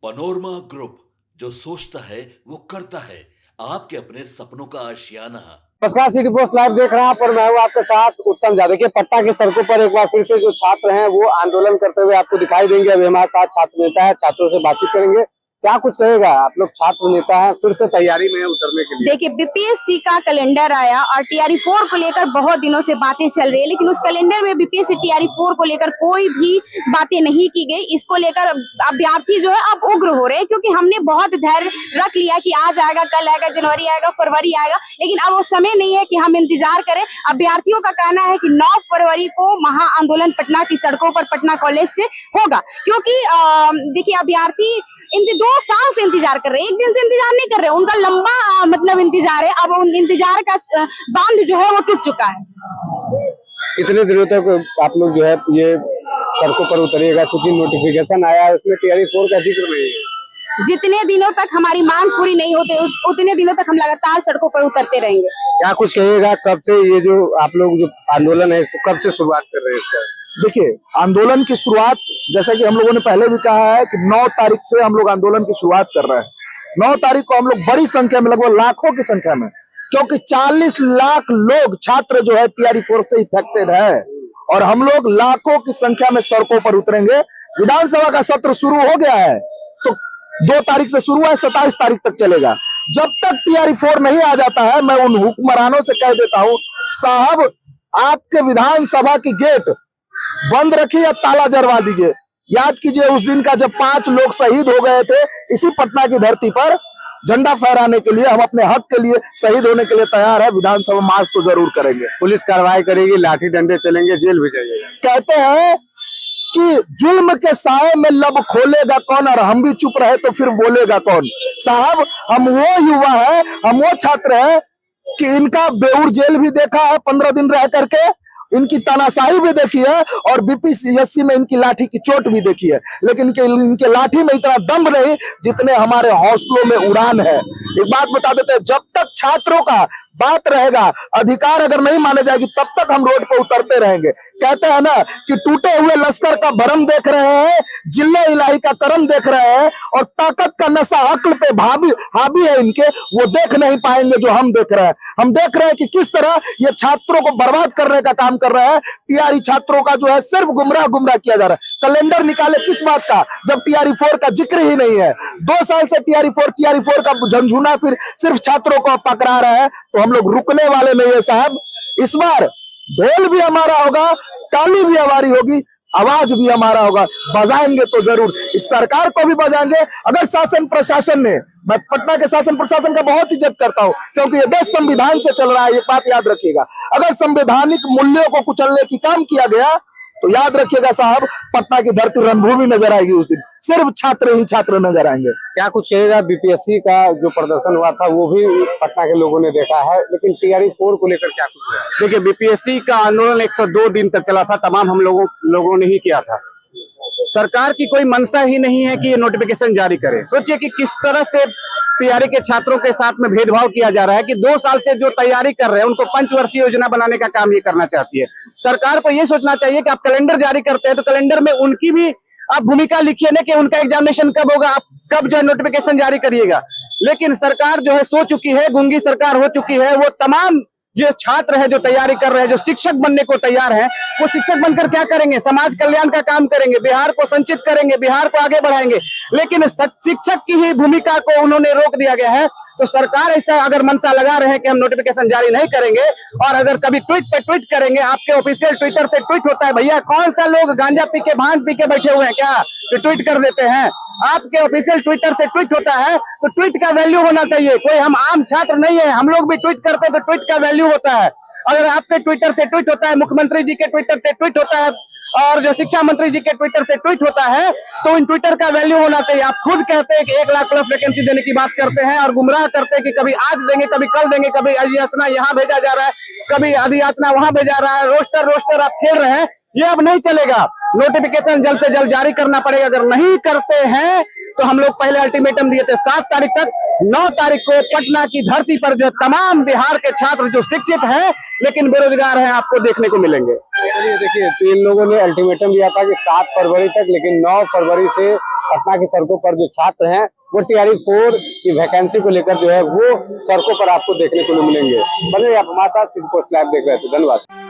Panorama group, जो सोचता है वो करता है। आपके अपने सपनों का आशियाना। नमस्कार, सिटी पोस्ट लाइव देख रहे हैं पर मैं हूं आपके साथ उत्तम यादव। देखिए, पटना की सड़कों पर एक बार फिर से जो छात्र हैं वो आंदोलन करते हुए आपको दिखाई देंगे। अभी हमारे साथ छात्र नेता है, छात्रों से बातचीत करेंगे। क्या कुछ कहेगा? आप लोग छात्र नेता हैं, फिर से तैयारी में उतरने के लिए। देखिए, बीपीएससी का कैलेंडर आया और टीआरई 4 को लेकर बहुत दिनों से बातें चल रही है, लेकिन उस कैलेंडर में बीपीएससी टीआरई 4 को लेकर कोई भी बातें नहीं की गई। इसको लेकर अभ्यर्थी जो है अब उग्र हो रहे हैं, क्योंकि हमने बहुत धैर्य रख लिया कि आज आएगा, कल आएगा, जनवरी आएगा, फरवरी आएगा, लेकिन अब वो समय नहीं है कि हम इंतजार करें। अभ्यर्थियों का कहना है कि 9 फरवरी को महा आंदोलन पटना की सड़कों पर पटना कॉलेज से होगा, क्योंकि देखिए, अभ्यर्थी 2 साल से इंतजार कर रहे हैं, एक दिन से इंतजार नहीं कर रहे, उनका लंबा मतलब इंतजार है। अब उन इंतजार का बांध जो है वो टूट चुका है। कितने दिनों तक आप लोग जो है ये सड़कों पर उतरिएगा? क्योंकि नोटिफिकेशन आया है, उसमें टीआरई 4 का जिक्र नहीं है। जितने दिनों तक हमारी मांग पूरी नहीं होती उतने दिनों तक हम लगातार सड़कों पर उतरते रहेंगे। क्या कुछ कहिएगा? कब से ये जो आप लोग जो आंदोलन है इसको कब से शुरुआत कर रहे हैं इसका? देखिए, आंदोलन की शुरुआत जैसा कि हम लोगों ने पहले भी कहा है कि 9 तारीख से हम लोग आंदोलन की शुरुआत कर रहे हैं। 9 तारीख को हम लोग बड़ी संख्या में, लगभग लाखों की संख्या में, क्योंकि 40 लाख लोग छात्र जो है टीआरई 4 से इफेक्टेड है और हम लोग लाखों की संख्या में सड़कों पर उतरेंगे। विधानसभा का सत्र शुरू हो गया है, तो 2 तारीख से शुरू है, 27 तारीख तक चलेगा। जब तक टीआरई 4 नहीं आ जाता है, मैं उन हुक्मरानों से कह देता हूं, साहब आपके विधानसभा की गेट बंद रखिए या ताला जड़वा दीजिए। याद कीजिए उस दिन का जब 5 लोग शहीद हो गए थे इसी पटना की धरती पर झंडा फहराने के लिए। हम अपने हक के लिए शहीद होने के लिए तैयार है। विधानसभा मार्च तो जरूर करेंगे। पुलिस कार्रवाई करेगी, लाठी डंडे चलेंगे, जेल भी जाइएगा। कहते हैं कि जुल्म के साए में लब खोलेगा कौन, और हम भी चुप रहे तो फिर बोलेगा कौन। साहब, हम वो युवा है, हम वो छात्र है कि इनका बेउर जेल भी देखा है 15 दिन रह करके, इनकी तानाशाही भी देखी है और बीपीएससी में इनकी लाठी की चोट भी देखी है, लेकिन इनके लाठी में इतना दम नहीं जितने हमारे हौसलों में उड़ान है। एक बात बता देते हैं, जब तक छात्रों का बात रहेगा, अधिकार अगर नहीं माने जाएगी, तब तक हम रोड पर उतरते रहेंगे। कहते हैं ना कि टूटे हुए लश्कर का भरम देख रहे हैं, जिल्ले इलाही का करम देख रहे हैं, और ताकत का नशा अक्ल पे हावी है इनके, वो देख नहीं पाएंगे जो हम देख रहे हैं। हम देख रहे हैं कि किस तरह ये छात्रों को बर्बाद करने का काम कर रहा है। टीआरई छात्रों का जो है सिर्फ गुमराह किया जा रहा है। कैलेंडर निकाले किस बात का, जब टीआरई 4 का जिक्र ही नहीं है। 2 साल से टीआरई 4 का झंझुना फिर सिर्फ छात्रों को पकड़ा रहा है, तो हम लोग रुकने वाले नहीं है साहब। इस बार ढोल भी हमारा होगा, ताली भी हमारी होगी, आवाज भी हमारा होगा। बजाएंगे तो जरूर, इस सरकार को भी बजाएंगे। अगर शासन प्रशासन ने, मैं पटना के शासन प्रशासन का बहुत इज्जत करता हूं, क्योंकि ये देश संविधान से चल रहा है, एक बात याद रखिएगा। अगर संवैधानिक मूल्यों को कुचलने की काम किया गया तो याद रखिएगा साहब, पटना की धरती रणभूमि नजर आएगी उस दिन। सिर्फ छात्र ही छात्र नजर आएंगे। क्या कुछ कहेगा? बीपीएससी का जो प्रदर्शन हुआ था वो भी पटना के लोगों ने देखा है, लेकिन टीआरई 4 को लेकर क्या कुछ है? देखिए, बीपीएससी का आंदोलन 102 दिन तक चला था, तमाम हम लोगों ने ही किया था। सरकार की कोई मंशा ही नहीं है कि ये नोटिफिकेशन जारी करे। सोचिए कि किस तरह से टीआरई के छात्रों के साथ में भेदभाव किया जा रहा है कि 2 साल से जो तैयारी कर रहे हैं उनको पंचवर्षीय योजना बनाने का काम ये करना चाहती है। सरकार को ये सोचना चाहिए कि आप कैलेंडर जारी करते हैं तो कैलेंडर में उनकी भी आप भूमिका लिखिए ना, कि उनका एग्जामिनेशन कब होगा, आप कब जो है नोटिफिकेशन जारी करिएगा। लेकिन सरकार जो है सो चुकी है, गूंगी सरकार हो चुकी है। वो तमाम जो छात्र है, जो तैयारी कर रहे हैं, जो शिक्षक बनने को तैयार हैं, वो शिक्षक बनकर क्या करेंगे? समाज कल्याण का काम करेंगे, बिहार को संचित करेंगे, बिहार को आगे बढ़ाएंगे। लेकिन शिक्षक की ही भूमिका को उन्होंने रोक दिया गया है। तो सरकार ऐसा अगर मनसा लगा रहे हैं कि हम नोटिफिकेशन जारी नहीं करेंगे, और अगर कभी ट्वीट पे ट्वीट करेंगे, आपके ऑफिशियल ट्विटर से ट्वीट होता है, भैया कौन सा लोग गांजा पी के भांग पी के बैठे हुए हैं क्या, तो ट्वीट कर देते हैं। आपके ऑफिशियल ट्विटर से ट्वीट होता है तो ट्वीट का वैल्यू होना चाहिए। कोई हम आम छात्र नहीं है, हम लोग भी ट्वीट करते हैं तो ट्वीट का वैल्यू होता है। अगर आपके ट्विटर से ट्वीट होता है, मुख्यमंत्री जी के ट्विटर से ट्वीट होता है, और जो शिक्षा मंत्री जी के ट्विटर से ट्वीट होता है, तो इन ट्विटर का वैल्यू होना चाहिए। आप खुद कहते हैं कि 1 लाख प्लस वैकेंसी देने की बात करते हैं और गुमराह करते हैं कि कभी आज देंगे, कभी कल देंगे, कभी अधियाचना यहाँ भेजा जा रहा है, कभी अधियाचना वहां भेजा रहा है। रोस्टर आप खेल रहे हैं, ये अब नहीं चलेगा। नोटिफिकेशन जल्द से जल्द जारी करना पड़ेगा। अगर नहीं करते हैं तो हम लोग पहले अल्टीमेटम दिए थे 7 तारीख तक, 9 तारीख को पटना की धरती पर जो तमाम बिहार के छात्र जो शिक्षित हैं लेकिन बेरोजगार हैं, आपको देखने को मिलेंगे। चलिए देखिए, 3 लोगों ने अल्टीमेटम दिया था कि 7 फरवरी तक, लेकिन 9 फरवरी से पटना की सड़कों पर जो छात्र हैं वो टीआरई 4 की वैकेंसी को लेकर जो है वो सड़कों पर आपको देखने को मिलेंगे। बने आप हमारे साथ सिटी पोस्ट लाइव देख रहे थे। धन्यवाद।